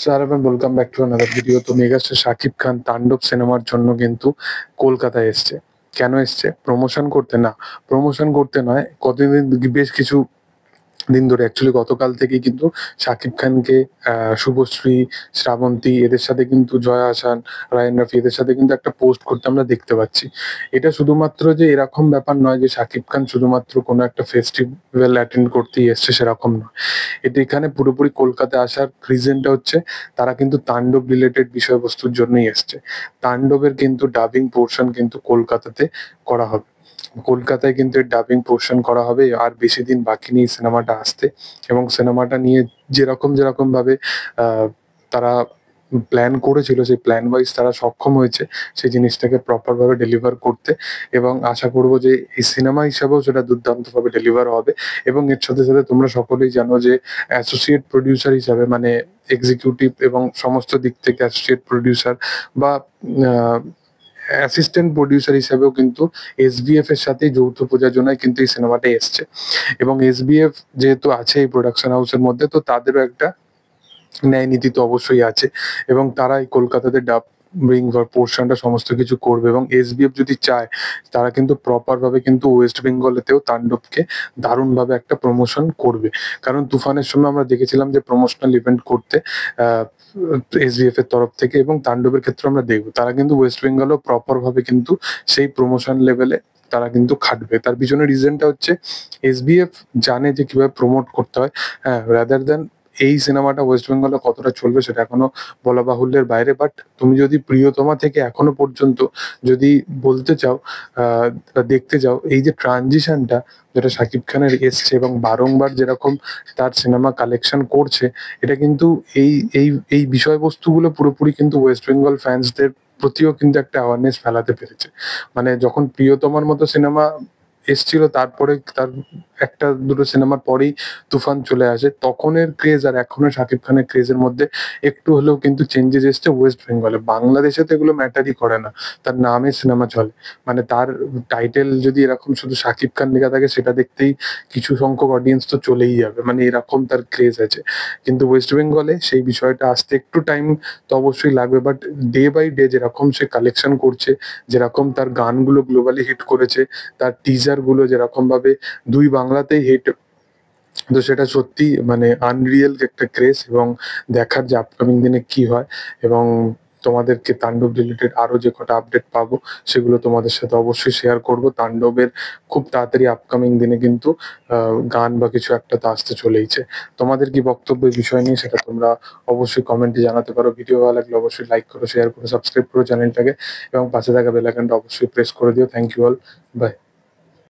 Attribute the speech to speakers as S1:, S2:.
S1: Sir এবং welcome back to another video. তো megastar Shakib Khan তাণ্ডব সিনেমার জন্য কিন্তু কলকাতায় এসছে। কেন এসছে? প্রমোশন করতে না, প্রমোশন করতে নয়, কতদিন বেশ কিছু দিন ধরে অ্যাকচুয়ালি গতকাল থেকেই কিন্তু শাকিব খানকে শুভশ্রী, শ্রাবন্তী এদের সাথে কিন্তু জয়া আহসান, রায়ান রাফি এদের সাথে কিন্তু একটা পোস্ট করতে আমরা দেখতে পাচ্ছি। এটা শুধুমাত্র যে এরকম ব্যাপার নয় যে শাকিব খান শুধুমাত্র কোনো একটা ফেস্টিভ্যাল অ্যাটেন্ড করতেই এসছে, সেরকম নয়। এটা এখানে পুরোপুরি কলকাতায় আসার রিজনটা হচ্ছে তারা কিন্তু তাণ্ডব রিলেটেড বিষয়বস্তুর জন্যই এসছে। তাণ্ডবের কিন্তু ডাবিং পোর্শন কিন্তু কলকাতাতে করা হবে। কলকাতায় কিন্তু এর ডাবিং পোর্শন করা হবে। আর বেশি দিন বাকি নেই সিনেমাটা আসতে। এবং সিনেমাটা নিয়ে যেরকম ভাবে আহ, তারা প্ল্যান করেছিল, সেই প্ল্যান ওয়াইজ তারা সক্ষম হয়েছে সেই জিনিসটাকে প্রপার ভাবে ডেলিভার করতে। এবং আশা করব যে এই সিনেমা হিসাবেও সেটা দুর্দান্ত ভাবে ডেলিভার হবে। এবং এর সাথে সাথে তোমরা সকলেই জানো যে অ্যাসোসিয়েট প্রডিউসার হিসাবে, মানে এক্সিকিউটিভ এবং সমস্ত দিক থেকে অ্যাসোসিয়েট প্রডিউসার বা অ্যাসিস্ট্যান্ট প্রডিউসার হিসেবেও কিন্তু এসবিএফ এর সাথে যৌথ প্রযোজনায় কিন্তু এই সিনেমাটা এসছে। এবং এসবিএফ যেহেতু আছে এই প্রোডাকশন হাউসের মধ্যে, তো তাদেরও একটা ন্যায় নীতি তো অবশ্যই আছে। এবং তারা এই কলকাতাতে ডাবিং বা পোর্শনটা সমস্ত কিছু করবে। এবং এসবিএফ যদি চায়, তারা কিন্তু প্রপার ভাবে কিন্তু ওয়েস্ট বেঙ্গলেতেও তাণ্ডবকে দারুণ ভাবে একটা প্রমোশন করবে। কারণ তুফানের সময় আমরা দেখেছিলাম যে প্রমোশনাল ইভেন্ট করতে এসবিএফ এর তরফ থেকে, এবং তাণ্ডবের ক্ষেত্রে আমরা দেখবো তারা কিন্তু ওয়েস্ট বেঙ্গলও প্রপার ভাবে কিন্তু সেই প্রমোশন লেভেলে তারা কিন্তু খাটবে। তার পিছনে রিজনটা হচ্ছে এসবিএফ জানে যে কিভাবে প্রমোট করতে হয়। হ্যাঁ, রাদার দেন এই সিনেমাটা ওয়েস্ট বেঙ্গলে কতটা চলবে সেটা এখনো বলা বাহুল্যের বাইরে। বাট তুমি যদি প্রিয়তমা থেকে এখনো পর্যন্ত যদি বলতে চাও বা দেখতে চাও, এই যে ট্রানজিশনটা যেটা শাকিব খানের এসছে এবং বারংবার যেরকম তার সিনেমা কালেকশন করছে, এটা কিন্তু এই এই এই বিষয়বস্তুগুলো পুরোপুরি কিন্তু ওয়েস্ট বেঙ্গল ফ্যান্সদের প্রতিও কিন্তু একটা অ্যাওয়ারনেস ফেলাতে পেরেছে। মানে যখন প্রিয়তমার মতো সিনেমা এসছিল, তারপরে তার একটা দুটো সিনেমার পরেই তুফান চলে আসে, তখনের ক্রেজ আর এখনের শাকিব খানের ক্রেজের মধ্যে একটু হলেও কিন্তু চেঞ্জেস এসছে ওয়েস্ট বেঙ্গলে। বাংলাদেশে তো এগুলো ম্যাটারই করে না, তার নামে সিনেমা চলে। মানে তার টাইটেল যদি এরকম শুধু শাকিব খান লেখা থাকে, সেটা দেখতেই কিছু সংখ্যক অডিয়েন্স তো চলেই যাবে, মানে এরকম তার ক্রেজ আছে। কিন্তু ওয়েস্ট বেঙ্গলে সেই বিষয়টা আসতে একটু টাইম তো অবশ্যই লাগবে। বাট ডে বাই ডে যেরকম সে কালেকশন করছে, যেরকম তার গানগুলো গ্লোবালি হিট করেছে, তার টিজার গুলো যেরকম ভাবে দুই বাংলাতেই হিট, তো সেটা সত্যি মানে আনরিয়েল একটা ক্রেজ। এবং দেখার যে আপকামিং দিনে কি হয়। এবং তোমাদেরকে তাণ্ডব রিলেটেড আরো যে কটা আপডেট পাবো, সেগুলো তোমাদের সাথে অবশ্যই শেয়ার করব। তাণ্ডবের খুব তাড়াতাড়ি আপকামিং দিনে কিন্তু গান বা কিছু একটা তো আসতে চলেইছে। তোমাদের কি বক্তব্য এই বিষয় নিয়ে সেটা তোমরা অবশ্যই কমেন্টে জানাতে পারো। ভিডিও ভালো লাগলে অবশ্যই লাইক করো, শেয়ার করো, সাবস্ক্রাইব করো চ্যানেলটাকে, এবং পাশে থাকা বেল আইকনটা অবশ্যই প্রেস করে দিও। Thank you all, by.